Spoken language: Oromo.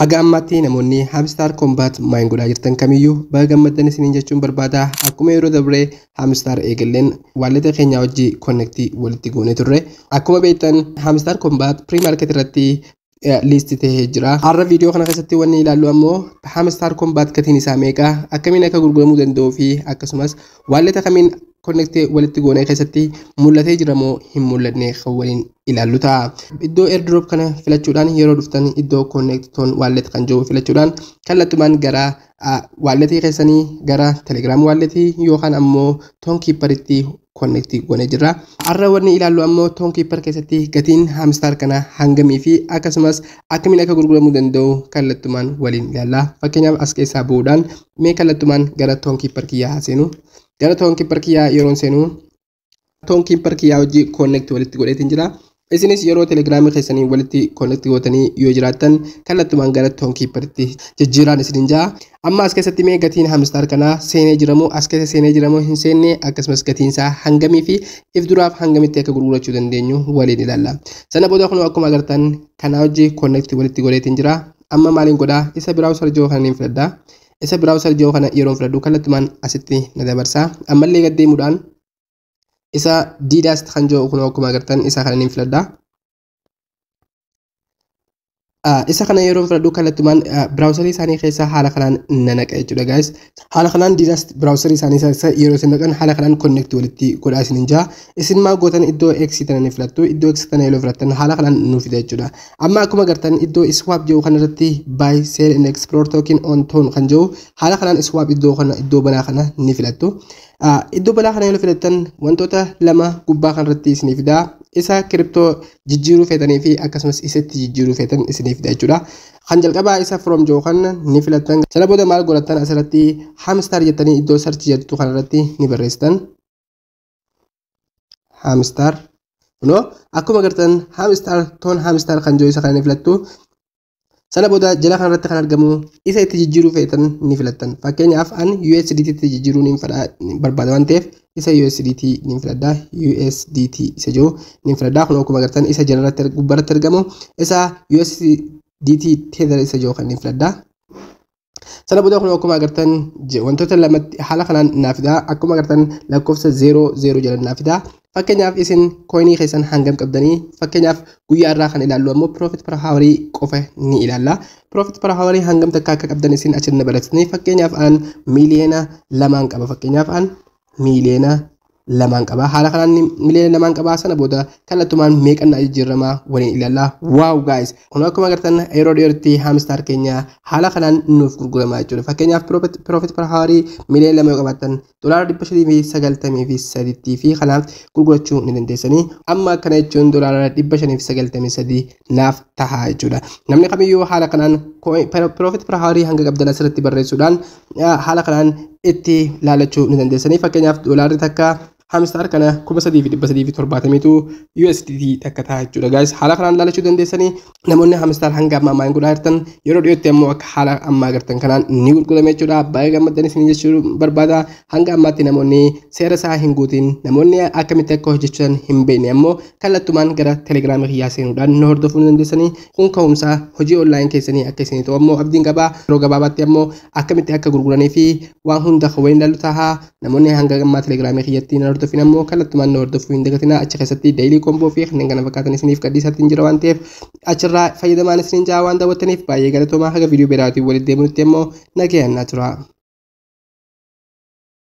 Haga ammatti namoonni Hamstar Combat main godhaa jirtan kamiyyuu baga gammaddan isiniin jechuun barbaada. Akkuma yeroo dabre Hamstar eegalleen waaleta keenya wajji connecti walitti goone turre. Akkuma beektan Hamstar Combat pre-market irratti listi ta'ee jira. Har'a viidiyoo kana keessatti wanni ilaallu ammoo Hamstar Combat gatiin isaa meeqa, akkamiin akka gurguramuu danda'uu fi akkasumas waaleta kamiin connecti walitti goone keessatti mul'atee jira moo hin mul'anne kan waliin ilaallu ta'a. Iddoo airdrop kana filachuudhaan yeroo dhuftan iddoo connect ton wallet kan jiru filachuudhaan kallattumaan gara walletii keessanii gara telegram walletii yookaan ammoo tonkeeperitti connecti goone jira. Har'a wanni ilaallu ammoo tonkeeper keessatti gatiin Hamstar kana hangamii fi akkasumas akkamiin akka gurguramuu danda'u kallattumaan waliin ilaalla. Fakkeenyaaf as keessaa bu'uudhaan mee kallattumaan gara tonkeeper kiyyaa seenu. Gara tonkeeper kiyyaa yeroon seenu tonkeeper kiyyaa hojii connect walitti godheetiin jira. Isinis yeroo telegram keessanii walitti connect gootanii yoo jiraattan kallattumaan gara tonkeeperitti jijjiiraan isiniin jira. Amma as keessatti mee gatiin Hamstar kana seenee jiramoo as keessa seenee jiramoo hin seenne akkasumas gatiin isaa hangamii fi if duraaf hangamitti akka gurgurachuu dandeenyu waliin ilaalla. Sana booda kun akkuma agartan kana hojii connect walitti godheetiin jira. Amma maaliin godhaa isa browser joo kana niin filadha. Isa browser joo kana yeroon filadhu kallattumaan asitti na dabarsa. Ammallee gad deemuudhaan isa Didast kan jiru kun akkuma agartan isa kana niin filadha. Isa kana yeroo filadhu kallattumaan browserii isaanii keessa haala kanaan nanaqa jechuudha guys. Haala kanaan Didast browserii isaanii keessa yeroo isin naqan haala kanaan connect walitti godhaa isiniin jira. Isin maa gootan iddoo X tan ni filattu. Iddoo X tan yeroo filattan haala kanaan nu fida jechuudha. Amma akkuma agartan iddoo swap jiru kana irratti buy sell and explore token on ton kan jiru haala kanaan swap iddoo kana iddoo banaa kana ni filattu. Iddoo balaa kana yoo filattan wantoota lama gubbaa kanarratti isiniif fida. Isa crypto jijjiiruu feetanii fi akkasumas isatti jijjiiruu feetan isiniif fida jechuudha. Kan jalqabaa isa from joo kana ni filattan. Sana booda maal godhattan asirratti Hamstar jettanii iddoo search jettu kanarratti ni barreessitan. Hamstar. Kunoo akkuma agartan Hamstar kan jiru isa kana ni filattu. Sana booda jala kanarratti kan argamu isa itti jijjiiruu feetan ni filattan. Fakkeenyaaf an USDT itti jijjiiruu ni barbaada waan ta'eef isa USDT ni filadha. USDT isa jiru ni filadha. Kun akkuma agartan isa jalarratti gubbarratti argamu isa USDT tether isa jiru kan ni filadha. Sana booda kun akkuma agartan wantoota lamatti haala kanaan naaf fida. Akkuma agartan lakkoofsa 00 jala naaf fida. Fakkeenyaaf isin coinii keessan hangam qabdanii fakkeenyaaf guyyaa irraa kan ilaallu ammoo profit per hour qofa ni ilaalla. Profit per hour hangam takka akka qabdan isin achirra baratanii fakkeenyaaf an miliyoona 2 qaba. Fakkeenyaaf an miliyoona 2 qaba. Haala kanaan miliyoona 2 qaba. Sana booda kallattumaan meeqannaa jijjiiramaa waliin ilaalla. Wow guys, kun akkuma agartan yeroo dhiyootti Hamstar keenya haala kanaan nuuf gurguramaa jechuudha. Fakkeenyaaf profit per hour miliyoona 2 yoo qabaattan $593 fi kanaaf gurgurachuu ni dandeessanii. Amma kana jechuun $593 naaf taha jechuudha. Namni kamiyyuu haala kanaan profit per hour hanga qabdan asirratti barreessuudhaan haala kanaan itti laalachuu ni dandeessanii. Fakkeenyaaf doolaarri takka Hamstar kana 3,370 USDT takka ta'a jechuudha guys. Haala kanaan laalachuu dandeessanii namoonni Hamstar hanga ammaa main godhaa jirtan yeroo dhiyootti ammoo akka haala ammaa agartan kanaan ni gurgurame jechuudha. Baay'ee gammaddan isin jechuun barbaada. Hanga ammaatti namoonni seera isaa hin guutin namoonni akkamitti akka hojjechuudhaan hin beekne ammoo kallattumaan gara telegram kiyyaa seenuudhaan nu hordofuu ni dandeessanii. Kun ka'umsa hojii online keessanii akka isin ta'u ammoo abdiin qabaa. Yeroo gabaabaatti ammoo akkamitti akka gurguranii fi waan hunda waliin ilaallu ta'a. Namoonni hanga ammaa telegram kiyyatti na hordofin ammoo kallattumaan nu hordofuu hin dagatinaa. Achi keessatti daily combo fi kanneen kana fakkaatan isiniif gadhiisaatiin jira waan ta'eef achirraa fayyadamaan isiniin jaa waan daawwattaniif baay'ee galatoomaa. Haga viidiyoo biraatiin walitti deebinutti ammoo nagayaan naa tura.